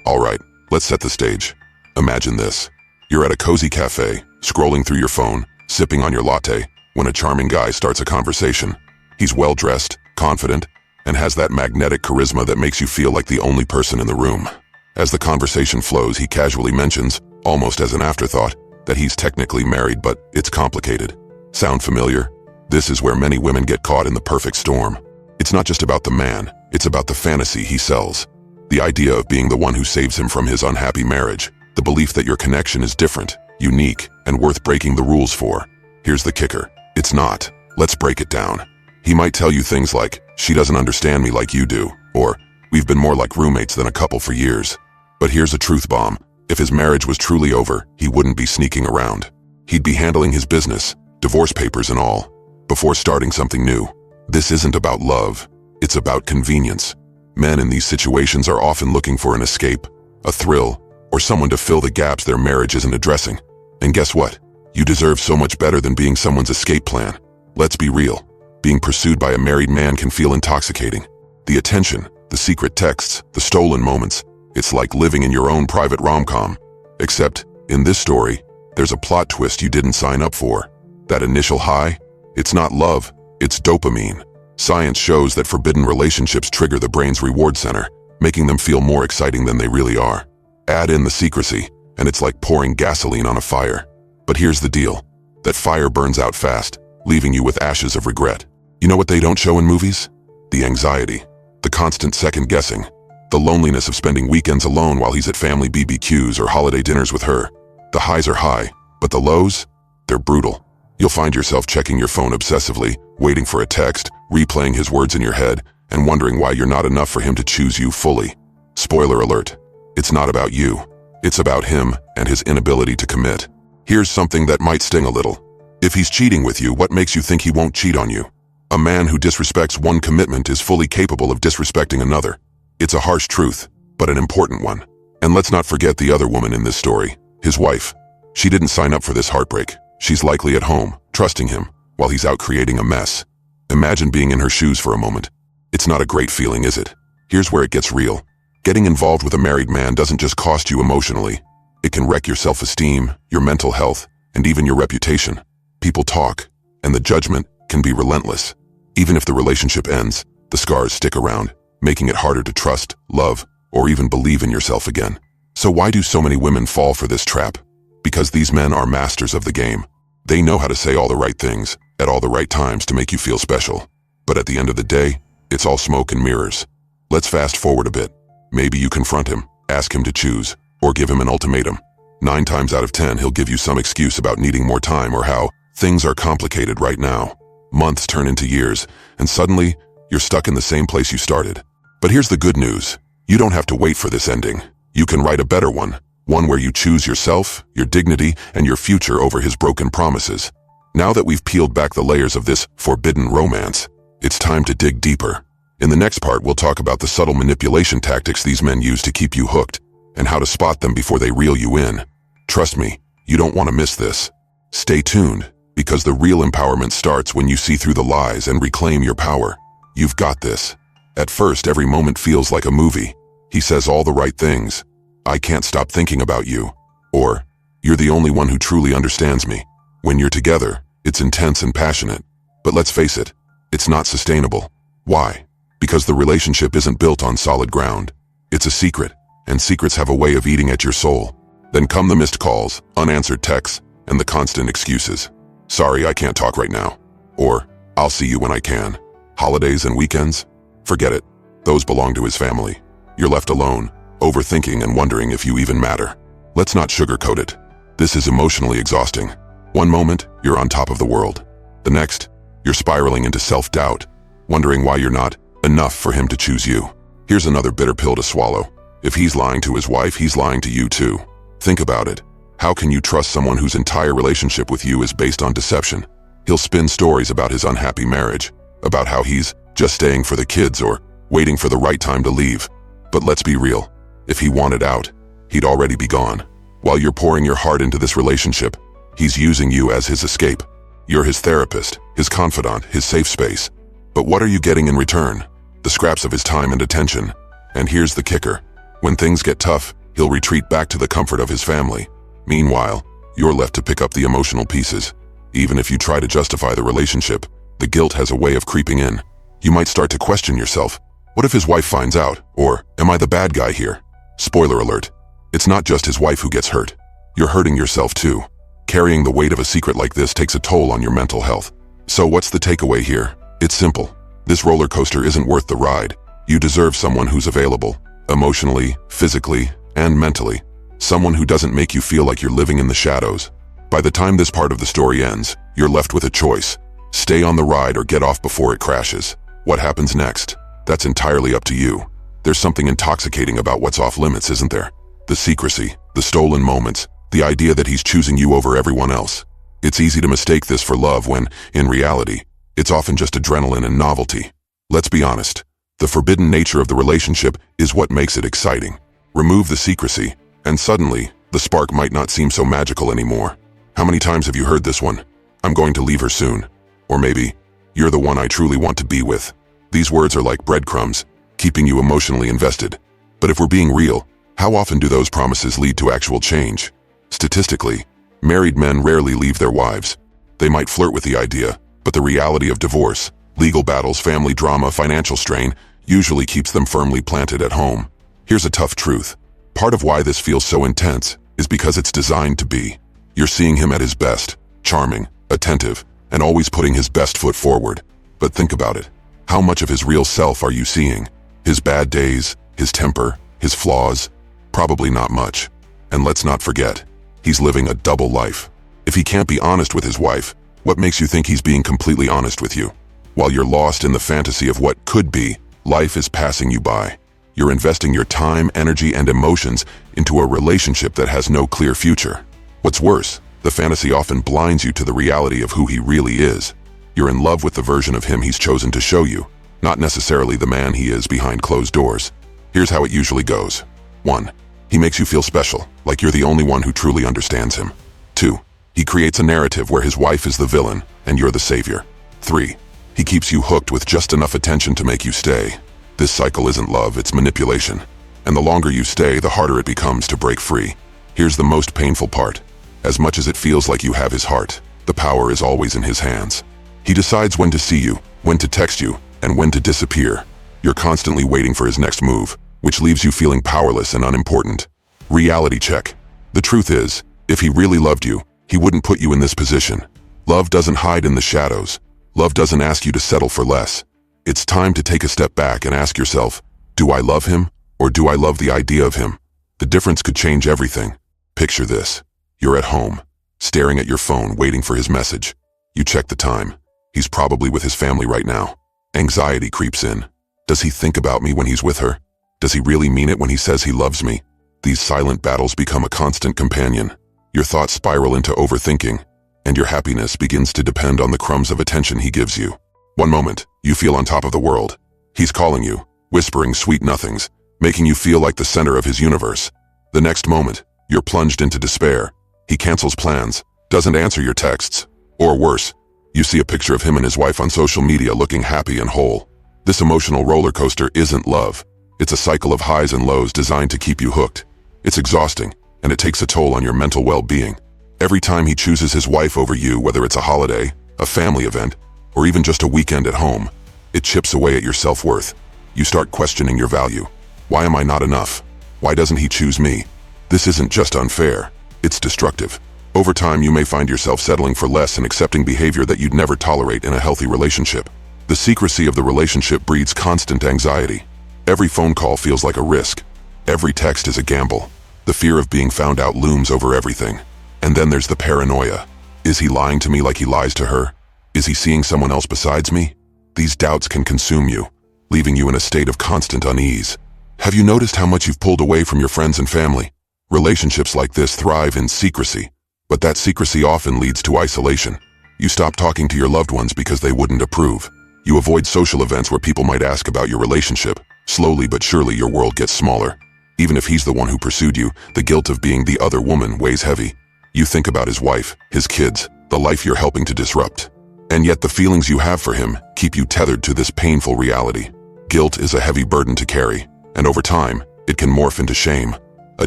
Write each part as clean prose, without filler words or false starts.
Alright, let's set the stage. Imagine this. You're at a cozy cafe, scrolling through your phone, sipping on your latte, when a charming guy starts a conversation. He's well-dressed, confident, and has that magnetic charisma that makes you feel like the only person in the room. As the conversation flows, he casually mentions, almost as an afterthought, that he's technically married, but it's complicated. Sound familiar? This is where many women get caught in the perfect storm. It's not just about the man, it's about the fantasy he sells. The idea of being the one who saves him from his unhappy marriage. The belief that your connection is different, unique, and worth breaking the rules for. Here's the kicker. It's not. Let's break it down. He might tell you things like, she doesn't understand me like you do, or, we've been more like roommates than a couple for years. But here's a truth bomb. If his marriage was truly over, he wouldn't be sneaking around. He'd be handling his business, divorce papers and all, before starting something new. This isn't about love. It's about convenience. Men in these situations are often looking for an escape, a thrill, or someone to fill the gaps their marriage isn't addressing. And guess what? You deserve so much better than being someone's escape plan. Let's be real. Being pursued by a married man can feel intoxicating. The attention, the secret texts, the stolen moments. It's like living in your own private rom-com. Except, in this story, there's a plot twist you didn't sign up for. That initial high? It's not love, it's dopamine. Science shows that forbidden relationships trigger the brain's reward center, making them feel more exciting than they really are. Add in the secrecy, and it's like pouring gasoline on a fire. But here's the deal. That fire burns out fast, leaving you with ashes of regret. You know what they don't show in movies? The anxiety, the constant second-guessing, the loneliness of spending weekends alone while he's at family BBQs or holiday dinners with her. The highs are high, but the lows? They're brutal. You'll find yourself checking your phone obsessively, waiting for a text, replaying his words in your head, and wondering why you're not enough for him to choose you fully. Spoiler alert. It's not about you. It's about him and his inability to commit. Here's something that might sting a little. If he's cheating with you, what makes you think he won't cheat on you? A man who disrespects one commitment is fully capable of disrespecting another. It's a harsh truth, but an important one. And let's not forget the other woman in this story, his wife. She didn't sign up for this heartbreak. She's likely at home, trusting him, while he's out creating a mess. Imagine being in her shoes for a moment. It's not a great feeling, is it? Here's where it gets real. Getting involved with a married man doesn't just cost you emotionally. It can wreck your self-esteem, your mental health, and even your reputation. People talk, and the judgment can be relentless. Even if the relationship ends, the scars stick around, making it harder to trust, love, or even believe in yourself again. So why do so many women fall for this trap? Because these men are masters of the game. They know how to say all the right things, at all the right times to make you feel special. But at the end of the day, it's all smoke and mirrors. Let's fast forward a bit. Maybe you confront him, ask him to choose, or give him an ultimatum. 9 times out of 10, he'll give you some excuse about needing more time or how things are complicated right now. Months turn into years, and suddenly, you're stuck in the same place you started. But here's the good news. You don't have to wait for this ending. You can write a better one where you choose yourself, your dignity, and your future over his broken promises. Now that we've peeled back the layers of this forbidden romance, it's time to dig deeper. In the next part, we'll talk about the subtle manipulation tactics these men use to keep you hooked, and how to spot them before they reel you in. Trust me, you don't want to miss this. Stay tuned, because the real empowerment starts when you see through the lies and reclaim your power. You've got this. At first, every moment feels like a movie. He says all the right things. I can't stop thinking about you. Or, you're the only one who truly understands me. When you're together, it's intense and passionate. But let's face it, it's not sustainable. Why? Because the relationship isn't built on solid ground. It's a secret, and secrets have a way of eating at your soul. Then come the missed calls, unanswered texts, and the constant excuses. Sorry, I can't talk right now. Or, I'll see you when I can. Holidays and weekends? Forget it. Those belong to his family. You're left alone, overthinking and wondering if you even matter. Let's not sugarcoat it. This is emotionally exhausting. One moment, you're on top of the world. The next, you're spiraling into self-doubt, wondering why you're not enough for him to choose you. Here's another bitter pill to swallow. If he's lying to his wife, he's lying to you too. Think about it. How can you trust someone whose entire relationship with you is based on deception? He'll spin stories about his unhappy marriage, about how he's just staying for the kids or waiting for the right time to leave. But let's be real. If he wanted out, he'd already be gone. While you're pouring your heart into this relationship, he's using you as his escape. You're his therapist, his confidant, his safe space. But what are you getting in return? The scraps of his time and attention. And here's the kicker. When things get tough, He'll retreat back to the comfort of his family. Meanwhile, you're left to pick up the emotional pieces. Even if you try to justify the relationship, the guilt has a way of creeping in. You might start to question yourself. What if his wife finds out? Or, am I the bad guy here? Spoiler alert. It's not just his wife who gets hurt. You're hurting yourself too. Carrying the weight of a secret like this takes a toll on your mental health. So what's the takeaway here? It's simple. This roller coaster isn't worth the ride. You deserve someone who's available, emotionally, physically, and mentally. Someone who doesn't make you feel like you're living in the shadows. By the time this part of the story ends, you're left with a choice. Stay on the ride or get off before it crashes. What happens next? That's entirely up to you. There's something intoxicating about what's off limits, isn't there? The secrecy, the stolen moments, the idea that he's choosing you over everyone else. It's easy to mistake this for love when, in reality, it's often just adrenaline and novelty. Let's be honest. The forbidden nature of the relationship is what makes it exciting. Remove the secrecy, and suddenly, the spark might not seem so magical anymore. How many times have you heard this one? I'm going to leave her soon. Or maybe, you're the one I truly want to be with. These words are like breadcrumbs, keeping you emotionally invested. But if we're being real, how often do those promises lead to actual change? Statistically, married men rarely leave their wives. They might flirt with the idea, but the reality of divorce, legal battles, family drama, financial strain usually keeps them firmly planted at home. Here's a tough truth. Part of why this feels so intense is because it's designed to be. You're seeing him at his best, charming, attentive, and always putting his best foot forward. But think about it. How much of his real self are you seeing? His bad days, his temper, his flaws? Probably not much. And let's not forget, he's living a double life. If he can't be honest with his wife, what makes you think he's being completely honest with you? While you're lost in the fantasy of what could be, life is passing you by. You're investing your time, energy, and emotions into a relationship that has no clear future. What's worse, the fantasy often blinds you to the reality of who he really is. You're in love with the version of him he's chosen to show you, not necessarily the man he is behind closed doors. Here's how it usually goes. 1. He makes you feel special, like you're the only one who truly understands him. 2. He creates a narrative where his wife is the villain and you're the savior. 3. He keeps you hooked with just enough attention to make you stay. This cycle isn't love, it's manipulation. And the longer you stay, the harder it becomes to break free. Here's the most painful part. As much as it feels like you have his heart, the power is always in his hands. He decides when to see you, when to text you, and when to disappear. You're constantly waiting for his next move, which leaves you feeling powerless and unimportant. Reality check. The truth is, if he really loved you, he wouldn't put you in this position. Love doesn't hide in the shadows. Love doesn't ask you to settle for less. It's time to take a step back and ask yourself, do I love him, or do I love the idea of him? The difference could change everything. Picture this. You're at home, staring at your phone, waiting for his message. You check the time. He's probably with his family right now. Anxiety creeps in. Does he think about me when he's with her? Does he really mean it when he says he loves me? These silent battles become a constant companion. Your thoughts spiral into overthinking, and your happiness begins to depend on the crumbs of attention he gives you. One moment, you feel on top of the world. He's calling you, whispering sweet nothings, making you feel like the center of his universe. The next moment, you're plunged into despair. He cancels plans, doesn't answer your texts, or worse, you see a picture of him and his wife on social media looking happy and whole. This emotional roller coaster isn't love. It's a cycle of highs and lows designed to keep you hooked. It's exhausting, and it takes a toll on your mental well-being. Every time he chooses his wife over you, whether it's a holiday, a family event, or even just a weekend at home, it chips away at your self-worth. You start questioning your value. Why am I not enough? Why doesn't he choose me? This isn't just unfair. It's destructive. Over time, you may find yourself settling for less and accepting behavior that you'd never tolerate in a healthy relationship. The secrecy of the relationship breeds constant anxiety. Every phone call feels like a risk. Every text is a gamble. The fear of being found out looms over everything. And then there's the paranoia. Is he lying to me like he lies to her? Is he seeing someone else besides me? These doubts can consume you, leaving you in a state of constant unease. Have you noticed how much you've pulled away from your friends and family? Relationships like this thrive in secrecy, but that secrecy often leads to isolation. You stop talking to your loved ones because they wouldn't approve. You avoid social events where people might ask about your relationship. Slowly but surely your world gets smaller. Even if he's the one who pursued you, the guilt of being the other woman weighs heavy. You think about his wife, his kids, the life you're helping to disrupt. And yet the feelings you have for him keep you tethered to this painful reality. Guilt is a heavy burden to carry, and over time, it can morph into shame. a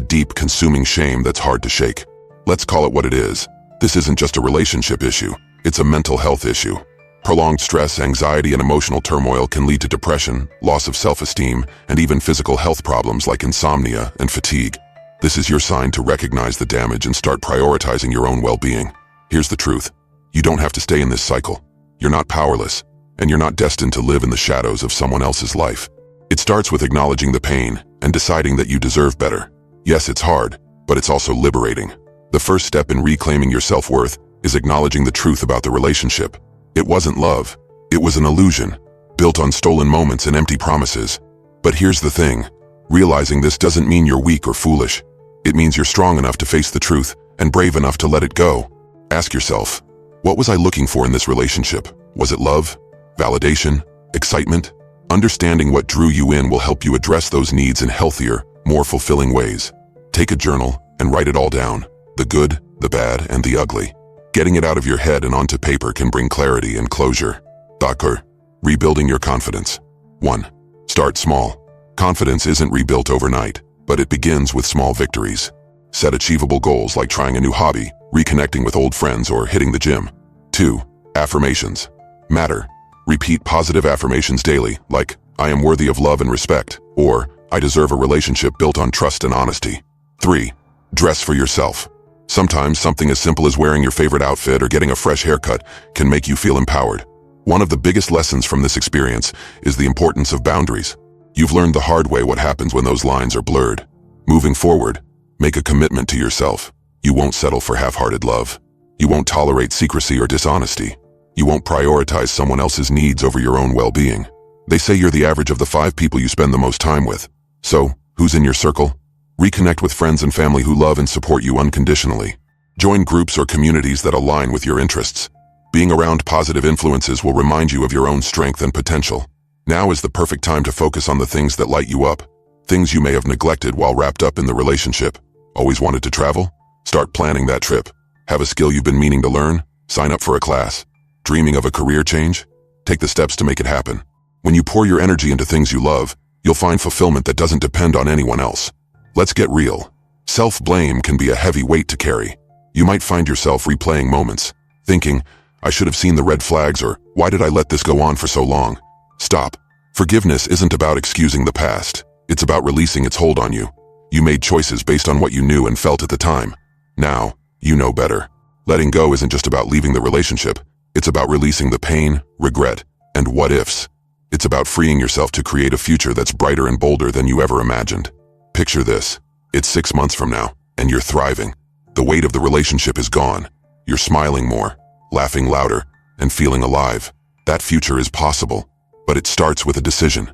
deep, consuming shame that's hard to shake. Let's call it what it is. This isn't just a relationship issue, it's a mental health issue. Prolonged stress, anxiety, and emotional turmoil can lead to depression, loss of self-esteem, and even physical health problems like insomnia and fatigue. This is your sign to recognize the damage and start prioritizing your own well-being. Here's the truth. You don't have to stay in this cycle. You're not powerless, and you're not destined to live in the shadows of someone else's life. It starts with acknowledging the pain and deciding that you deserve better. Yes, it's hard, but it's also liberating. The first step in reclaiming your self-worth is acknowledging the truth about the relationship. It wasn't love. It was an illusion, built on stolen moments and empty promises. But here's the thing. Realizing this doesn't mean you're weak or foolish. It means you're strong enough to face the truth and brave enough to let it go. Ask yourself, what was I looking for in this relationship? Was it love? Validation? Excitement? Understanding what drew you in will help you address those needs in healthier, more fulfilling ways. Take a journal and write it all down. The good, the bad, and the ugly. Getting it out of your head and onto paper can bring clarity and closure. Thakur, rebuilding your confidence. 1. Start small. Confidence isn't rebuilt overnight, but it begins with small victories. Set achievable goals like trying a new hobby, reconnecting with old friends, or hitting the gym. 2. Affirmations. Matter. Repeat positive affirmations daily, like, I am worthy of love and respect, or I deserve a relationship built on trust and honesty. 3. Dress for yourself. Sometimes something as simple as wearing your favorite outfit or getting a fresh haircut can make you feel empowered. One of the biggest lessons from this experience is the importance of boundaries. You've learned the hard way what happens when those lines are blurred. Moving forward, make a commitment to yourself. You won't settle for half-hearted love. You won't tolerate secrecy or dishonesty. You won't prioritize someone else's needs over your own well-being. They say you're the average of the 5 people you spend the most time with. So, who's in your circle? Reconnect with friends and family who love and support you unconditionally. Join groups or communities that align with your interests. Being around positive influences will remind you of your own strength and potential. Now is the perfect time to focus on the things that light you up, things you may have neglected while wrapped up in the relationship. Always wanted to travel? Start planning that trip. Have a skill you've been meaning to learn? Sign up for a class. Dreaming of a career change? Take the steps to make it happen. When you pour your energy into things you love, you'll find fulfillment that doesn't depend on anyone else. Let's get real. Self-blame can be a heavy weight to carry. You might find yourself replaying moments, thinking, I should have seen the red flags, or why did I let this go on for so long? Stop. Forgiveness isn't about excusing the past. It's about releasing its hold on you. You made choices based on what you knew and felt at the time. Now, you know better. Letting go isn't just about leaving the relationship. It's about releasing the pain, regret, and what-ifs. It's about freeing yourself to create a future that's brighter and bolder than you ever imagined. Picture this. It's 6 months from now, and you're thriving. The weight of the relationship is gone. You're smiling more, laughing louder, and feeling alive. That future is possible, but it starts with a decision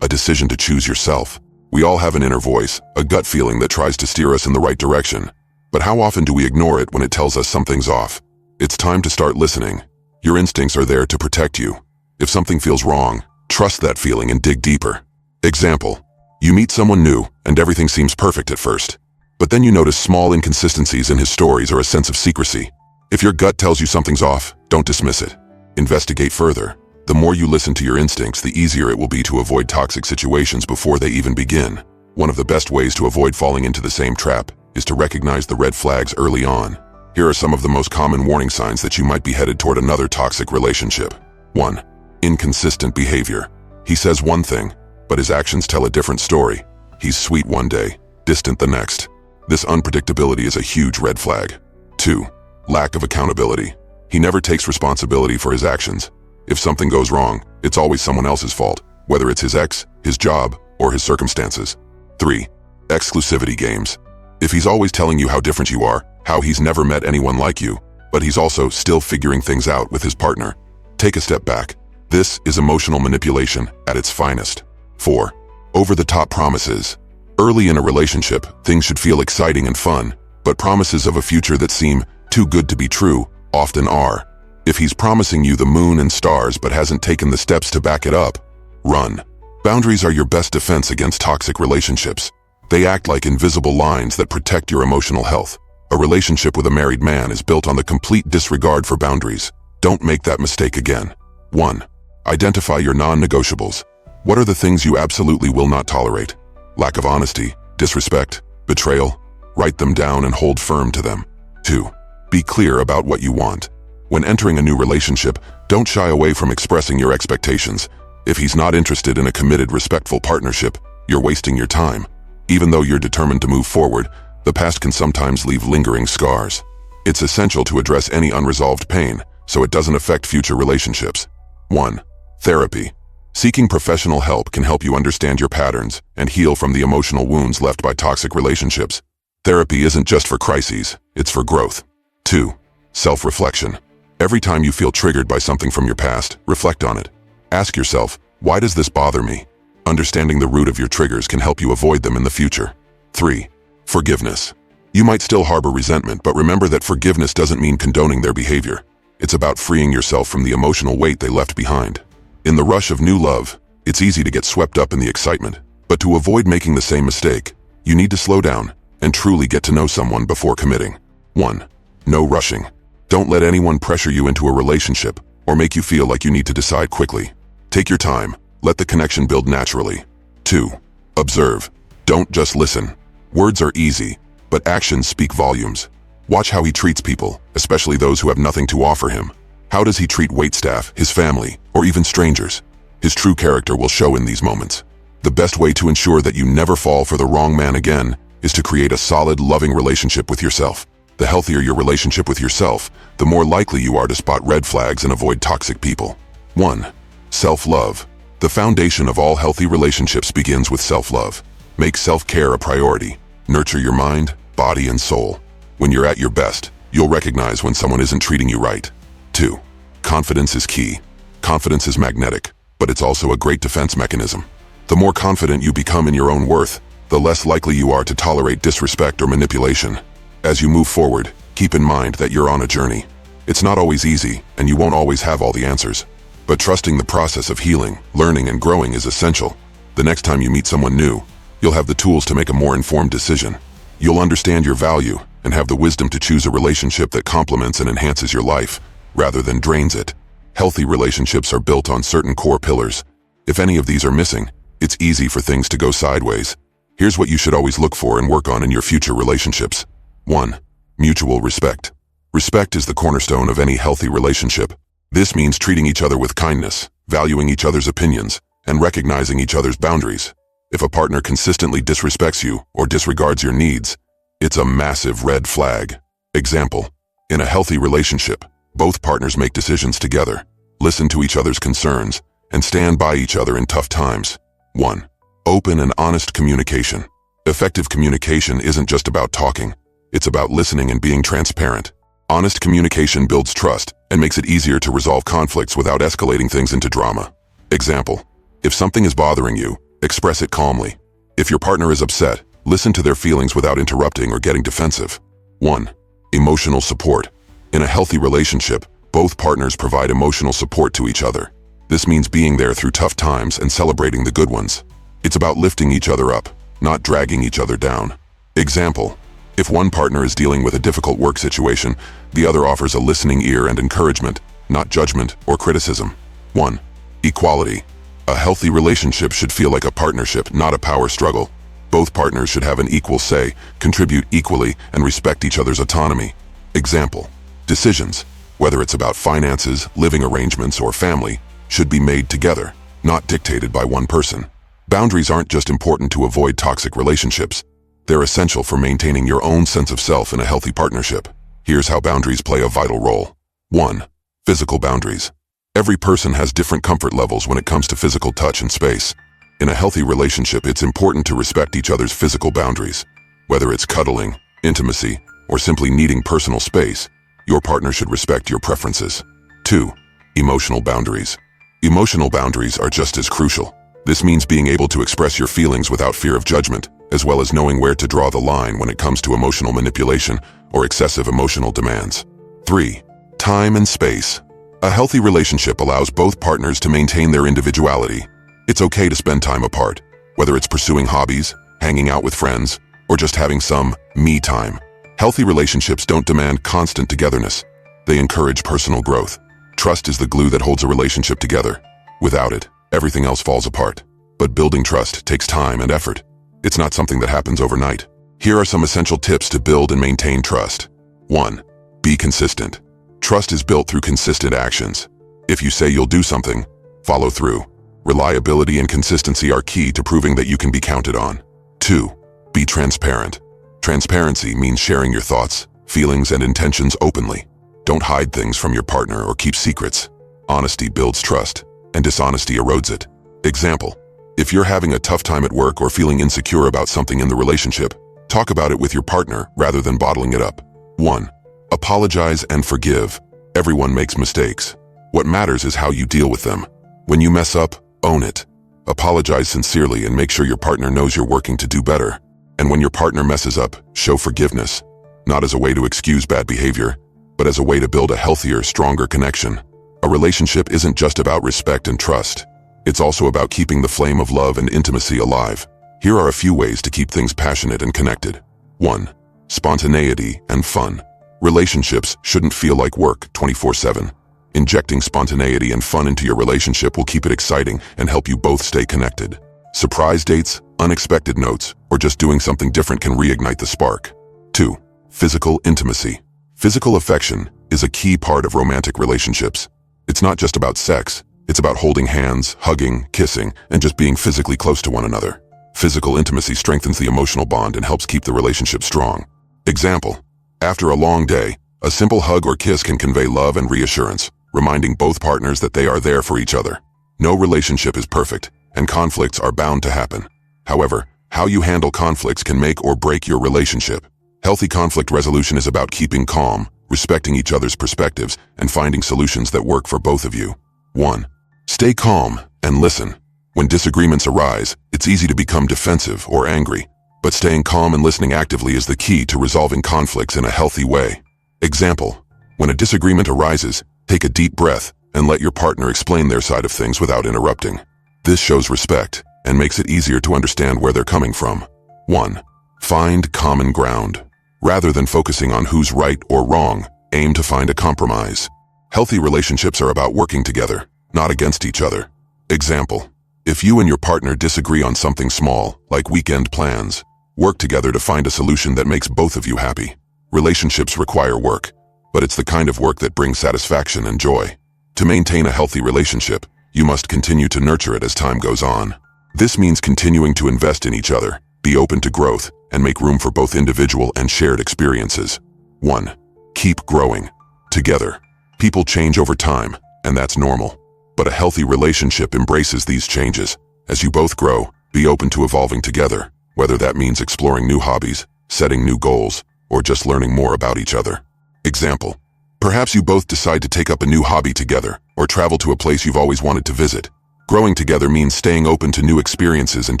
to choose yourself. We all have an inner voice, a gut feeling that tries to steer us in the right direction. But how often do we ignore it when it tells us something's off? It's time to start listening. Your instincts are there to protect you. If something feels wrong, trust that feeling and dig deeper. Example. You meet someone new, and everything seems perfect at first. But then you notice small inconsistencies in his stories or a sense of secrecy. If your gut tells you something's off, don't dismiss it. Investigate further. The more you listen to your instincts, the easier it will be to avoid toxic situations before they even begin. One of the best ways to avoid falling into the same trap is to recognize the red flags early on. Here are some of the most common warning signs that you might be headed toward another toxic relationship. 1. Inconsistent behavior. He says one thing, but his actions tell a different story. He's sweet one day, distant the next. This unpredictability is a huge red flag. 2. Lack of accountability. He never takes responsibility for his actions. If something goes wrong, it's always someone else's fault, whether it's his ex, his job, or his circumstances. 3. Exclusivity games. If he's always telling you how different you are, how he's never met anyone like you, but he's also still figuring things out with his partner, take a step back. This is emotional manipulation at its finest. 4. Over-the-top promises. Early in a relationship, things should feel exciting and fun, but promises of a future that seem too good to be true often are. If he's promising you the moon and stars but hasn't taken the steps to back it up, run. Boundaries are your best defense against toxic relationships. They act like invisible lines that protect your emotional health. A relationship with a married man is built on the complete disregard for boundaries. Don't make that mistake again. 1. Identify your non-negotiables. What are the things you absolutely will not tolerate? Lack of honesty, disrespect, betrayal, write them down and hold firm to them. 2. Be clear about what you want. When entering a new relationship, don't shy away from expressing your expectations. If he's not interested in a committed, respectful partnership, you're wasting your time. Even though you're determined to move forward, the past can sometimes leave lingering scars. It's essential to address any unresolved pain so it doesn't affect future relationships. 1. Therapy. Seeking professional help can help you understand your patterns and heal from the emotional wounds left by toxic relationships. Therapy isn't just for crises, it's for growth. 2. Self-reflection. Every time you feel triggered by something from your past, reflect on it. Ask yourself, why does this bother me? Understanding the root of your triggers can help you avoid them in the future. 3. Forgiveness. You might still harbor resentment, but remember that forgiveness doesn't mean condoning their behavior. It's about freeing yourself from the emotional weight they left behind. In the rush of new love, it's easy to get swept up in the excitement, but to avoid making the same mistake, you need to slow down and truly get to know someone before committing. 1. No rushing. Don't let anyone pressure you into a relationship or make you feel like you need to decide quickly. Take your time. Let the connection build naturally. 2. Observe. Don't just listen. Words are easy, but actions speak volumes. Watch how he treats people, especially those who have nothing to offer him. How does he treat waitstaff, his family, or even strangers? His true character will show in these moments. The best way to ensure that you never fall for the wrong man again is to create a solid, loving relationship with yourself. The healthier your relationship with yourself, the more likely you are to spot red flags and avoid toxic people. 1. Self-love. The foundation of all healthy relationships begins with self-love. Make self-care a priority. Nurture your mind, body, and soul. When you're at your best, you'll recognize when someone isn't treating you right. 2. Confidence is key. Confidence is magnetic, but it's also a great defense mechanism. The more confident you become in your own worth, the less likely you are to tolerate disrespect or manipulation. As you move forward, keep in mind that you're on a journey. It's not always easy, and you won't always have all the answers. But trusting the process of healing, learning, and growing is essential. The next time you meet someone new, you'll have the tools to make a more informed decision. You'll understand your value and have the wisdom to choose a relationship that complements and enhances your life, rather than drains it. Healthy relationships are built on certain core pillars. If any of these are missing, it's easy for things to go sideways. Here's what you should always look for and work on in your future relationships. 1. Mutual respect. Respect is the cornerstone of any healthy relationship. This means treating each other with kindness, valuing each other's opinions, and recognizing each other's boundaries. If a partner consistently disrespects you or disregards your needs, it's a massive red flag. Example: in a healthy relationship, both partners make decisions together, listen to each other's concerns, and stand by each other in tough times. 1. Open and honest communication. Effective communication isn't just about talking. It's about listening and being transparent. Honest communication builds trust and makes it easier to resolve conflicts without escalating things into drama. Example: if something is bothering you, express it calmly. If your partner is upset, listen to their feelings without interrupting or getting defensive. 1. Emotional support. In a healthy relationship, both partners provide emotional support to each other. This means being there through tough times and celebrating the good ones. It's about lifting each other up, not dragging each other down. Example: if one partner is dealing with a difficult work situation, the other offers a listening ear and encouragement, not judgment or criticism. 1. Equality. A healthy relationship should feel like a partnership, not a power struggle. Both partners should have an equal say, contribute equally, and respect each other's autonomy. Example: decisions, whether it's about finances, living arrangements, or family, should be made together, not dictated by one person. Boundaries aren't just important to avoid toxic relationships. They're essential for maintaining your own sense of self in a healthy partnership. Here's how boundaries play a vital role. 1. Physical boundaries. Every person has different comfort levels when it comes to physical touch and space. In a healthy relationship, it's important to respect each other's physical boundaries. Whether it's cuddling, intimacy, or simply needing personal space, your partner should respect your preferences. 2. Emotional boundaries. Emotional boundaries are just as crucial. This means being able to express your feelings without fear of judgment, as well as knowing where to draw the line when it comes to emotional manipulation or excessive emotional demands. 3. Time and space. A healthy relationship allows both partners to maintain their individuality. It's okay to spend time apart, whether it's pursuing hobbies, hanging out with friends, or just having some me time. Healthy relationships don't demand constant togetherness. They encourage personal growth. Trust is the glue that holds a relationship together. Without it, everything else falls apart. But building trust takes time and effort. It's not something that happens overnight. Here are some essential tips to build and maintain trust. 1. Be consistent. Trust is built through consistent actions. If you say you'll do something, follow through. Reliability and consistency are key to proving that you can be counted on. 2. Be transparent. Transparency means sharing your thoughts, feelings, and intentions openly. Don't hide things from your partner or keep secrets. Honesty builds trust, and dishonesty erodes it. Example: if you're having a tough time at work or feeling insecure about something in the relationship, talk about it with your partner rather than bottling it up. 1. Apologize and forgive. Everyone makes mistakes. What matters is how you deal with them. When you mess up, own it. Apologize sincerely and make sure your partner knows you're working to do better. And when your partner messes up, show forgiveness, not as a way to excuse bad behavior, but as a way to build a healthier, stronger connection. A relationship isn't just about respect and trust. It's also about keeping the flame of love and intimacy alive. Here are a few ways to keep things passionate and connected. 1. Spontaneity and fun. Relationships shouldn't feel like work 24/7. Injecting spontaneity and fun into your relationship will keep it exciting and help you both stay connected. Surprise dates, unexpected notes, or just doing something different can reignite the spark. 2. Physical intimacy. Physical affection is a key part of romantic relationships. It's not just about sex, it's about holding hands, hugging, kissing, and just being physically close to one another. Physical intimacy strengthens the emotional bond and helps keep the relationship strong. Example: after a long day, a simple hug or kiss can convey love and reassurance, reminding both partners that they are there for each other. No relationship is perfect, and conflicts are bound to happen. However, how you handle conflicts can make or break your relationship. Healthy conflict resolution is about keeping calm, respecting each other's perspectives, and finding solutions that work for both of you. 1. Stay calm and listen. When disagreements arise, it's easy to become defensive or angry, but staying calm and listening actively is the key to resolving conflicts in a healthy way. Example: when a disagreement arises, take a deep breath and let your partner explain their side of things without interrupting. This shows respect and makes it easier to understand where they're coming from. 1. Find common ground. Rather than focusing on who's right or wrong, aim to find a compromise. Healthy relationships are about working together, not against each other. Example: if you and your partner disagree on something small, like weekend plans, work together to find a solution that makes both of you happy. Relationships require work, but it's the kind of work that brings satisfaction and joy. To maintain a healthy relationship, you must continue to nurture it as time goes on. This means continuing to invest in each other, be open to growth, and make room for both individual and shared experiences. 1. Keep growing. Together. People change over time, and that's normal. But a healthy relationship embraces these changes. As you both grow, be open to evolving together, whether that means exploring new hobbies, setting new goals, or just learning more about each other. Example: perhaps you both decide to take up a new hobby together, or travel to a place you've always wanted to visit. Growing together means staying open to new experiences and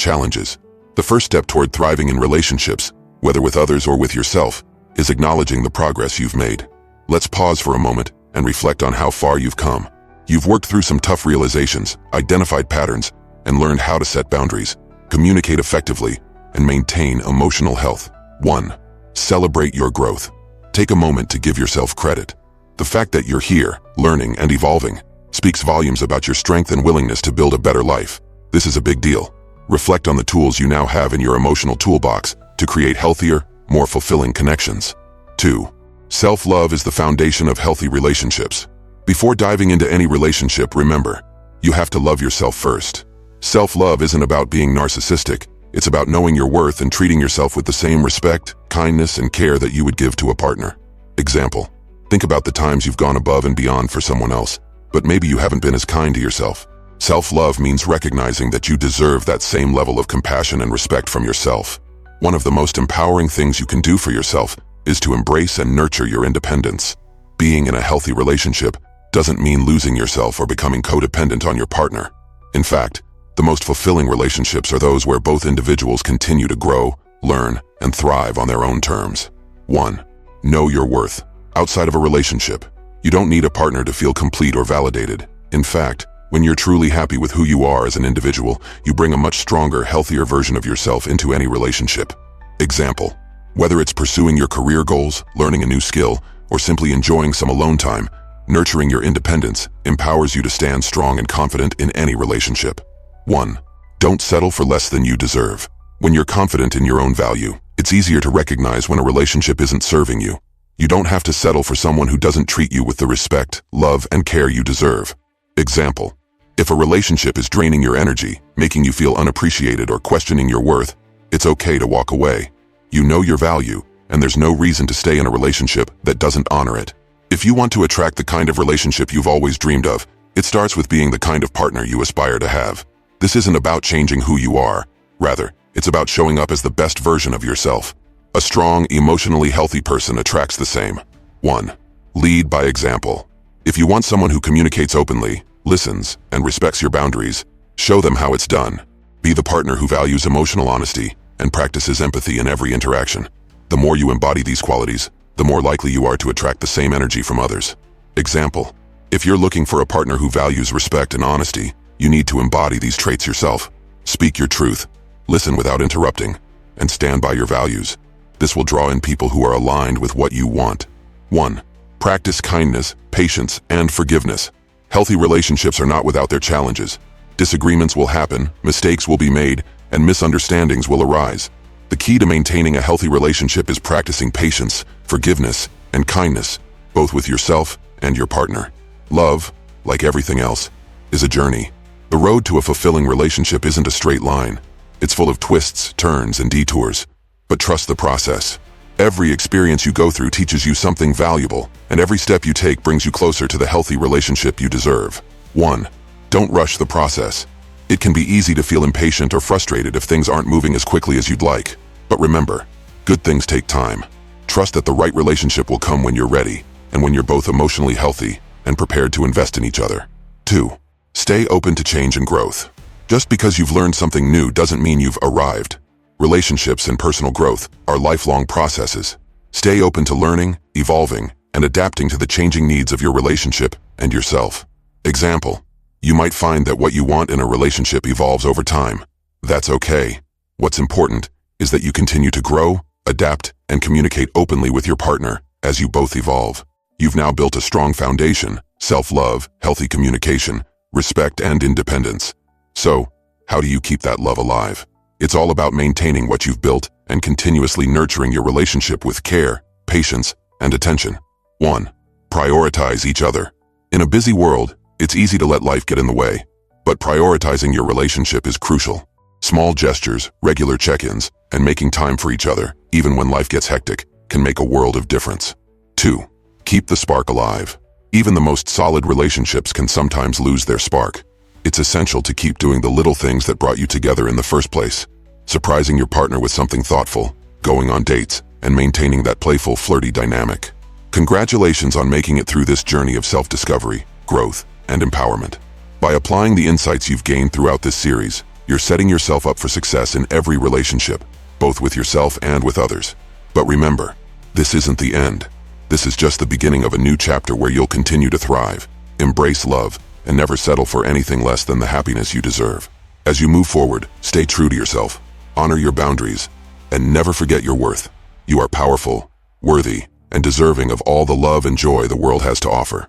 challenges. The first step toward thriving in relationships, whether with others or with yourself, is acknowledging the progress you've made. Let's pause for a moment and reflect on how far you've come. You've worked through some tough realizations, identified patterns, and learned how to set boundaries, communicate effectively, and maintain emotional health. 1. Celebrate your growth. Take a moment to give yourself credit. The fact that you're here, learning and evolving, speaks volumes about your strength and willingness to build a better life. This is a big deal. Reflect on the tools you now have in your emotional toolbox to create healthier, more fulfilling connections. 2. Self-love is the foundation of healthy relationships. Before diving into any relationship, remember, you have to love yourself first. Self-love isn't about being narcissistic. It's about knowing your worth and treating yourself with the same respect, kindness, and care that you would give to a partner. Example: think about the times you've gone above and beyond for someone else, but maybe you haven't been as kind to yourself. Self-love means recognizing that you deserve that same level of compassion and respect from yourself. One of the most empowering things you can do for yourself is to embrace and nurture your independence. Being in a healthy relationship doesn't mean losing yourself or becoming codependent on your partner. In fact, the most fulfilling relationships are those where both individuals continue to grow, learn, and thrive on their own terms. 1. Know your worth. Outside of a relationship, you don't need a partner to feel complete or validated. In fact, when you're truly happy with who you are as an individual, you bring a much stronger, healthier version of yourself into any relationship. Example: whether it's pursuing your career goals, learning a new skill, or simply enjoying some alone time, nurturing your independence empowers you to stand strong and confident in any relationship. 1. Don't settle for less than you deserve. When you're confident in your own value, It's easier to recognize when a relationship isn't serving you. You don't have to settle for someone who doesn't treat you with the respect, love, and care you deserve. Example: if a relationship is draining your energy, making you feel unappreciated or questioning your worth, it's okay to walk away. You know your value, and there's no reason to stay in a relationship that doesn't honor it. If you want to attract the kind of relationship you've always dreamed of, it starts with being the kind of partner you aspire to have. This isn't about changing who you are. Rather, it's about showing up as the best version of yourself. A strong, emotionally healthy person attracts the same. 1. Lead by example. If you want someone who communicates openly, listens, and respects your boundaries, show them how it's done. Be the partner who values emotional honesty and practices empathy in every interaction. The more you embody these qualities, the more likely you are to attract the same energy from others. Example: if you're looking for a partner who values respect and honesty, you need to embody these traits yourself. Speak your truth, listen without interrupting, and stand by your values. This will draw in people who are aligned with what you want. 1. Practice kindness, patience, and forgiveness. Healthy relationships are not without their challenges. Disagreements will happen, mistakes will be made, and misunderstandings will arise. The key to maintaining a healthy relationship is practicing patience, forgiveness, and kindness, both with yourself and your partner. Love, like everything else, is a journey. The road to a fulfilling relationship isn't a straight line. It's full of twists, turns, and detours. But trust the process. Every experience you go through teaches you something valuable, and every step you take brings you closer to the healthy relationship you deserve. 1. Don't rush the process. It can be easy to feel impatient or frustrated if things aren't moving as quickly as you'd like. But remember, good things take time. Trust that the right relationship will come when you're ready, and when you're both emotionally healthy and prepared to invest in each other. 2. Stay open to change and growth. Just because you've learned something new doesn't mean you've arrived. Relationships and personal growth are lifelong processes. Stay open to learning, evolving, and adapting to the changing needs of your relationship and yourself. Example: you might find that what you want in a relationship evolves over time. That's okay. What's important is that you continue to grow, adapt, and communicate openly with your partner as you both evolve. You've now built a strong foundation: self-love, healthy communication, respect, and independence. So, how do you keep that love alive? It's all about maintaining what you've built and continuously nurturing your relationship with care, patience, and attention. 1. Prioritize each other. In a busy world, it's easy to let life get in the way, but prioritizing your relationship is crucial. Small gestures, regular check-ins, and making time for each other, even when life gets hectic, can make a world of difference. 2. Keep the spark alive. Even the most solid relationships can sometimes lose their spark. It's essential to keep doing the little things that brought you together in the first place. Surprising your partner with something thoughtful, going on dates, and maintaining that playful, flirty dynamic. Congratulations on making it through this journey of self-discovery, growth, and empowerment. By applying the insights you've gained throughout this series, you're setting yourself up for success in every relationship, both with yourself and with others. But remember, this isn't the end. This is just the beginning of a new chapter where you'll continue to thrive, embrace love, and never settle for anything less than the happiness you deserve. As you move forward, stay true to yourself, honor your boundaries, and never forget your worth. You are powerful, worthy, and deserving of all the love and joy the world has to offer.